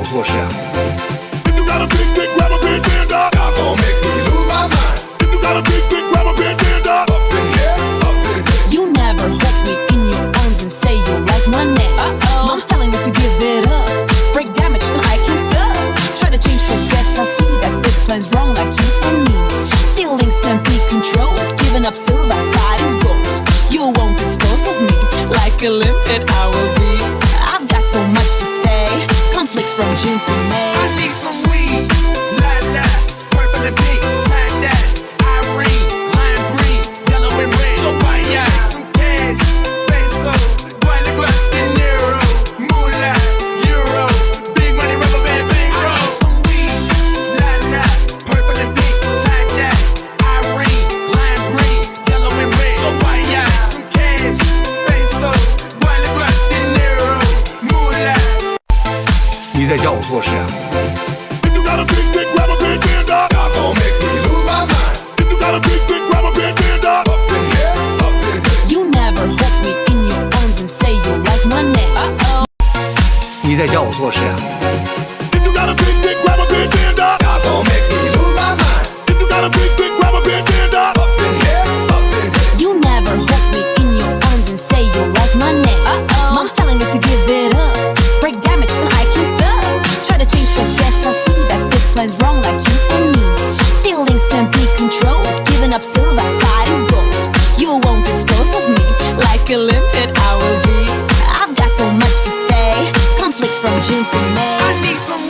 做事啊。 If you got a big dick, grab a bitch, stand up. Y'all gon' make me lose my mind. If you got a big dick, grab a bitch, stand up. Up in here, up in here. You never hold me in your arms and say you like my name. Mom's telling me to give it up. Break damage when I can't stop. Try to change for guess I see that this plan's wrong like you and me. Feelings can't be controlled. Giving up silver, fighting's gold. You won't dispose of me like a limpet I will be. I've got so much to say. Conflicts from June to May. I need some weed, la la, purple and pink, tie that, Irene, lime green, yellow and red. So why ya? Some cash, peso, guayna guap, dinero, moolah, euro, big money, rubber band, bankroll. I need some weed, la la, purple and pink, tie that, Irene, lime green, yellow and red. So why ya? Some cash, peso, guayna guap, dinero, moolah. 你在教我做事啊。 If you got a big dick, grab a bitch, stand up. Y'all gon' make me lose my mind. If you got a big dick, grab a bitch, stand up. Up in here, up in here. You never hold me in your arms and say you like my name. 你在教我做事啊。 If you got a big dick, grab a bitch, stand up. Y'all gon' make me lose my mind. If you got a big dick, grab a bitch, stand up. Up in here, up in here. You never hold me in your arms and say you like my name. Mom's telling me to give it up. Break damage when I can't stop. Try to change for guess I see that this plan's wrong like you and me. Feelings can't be controlled. Giving up silver, fighting's gold. You won't dispose of me like a limpet I will be. I've got so much to say. Conflicts from June to May. I need some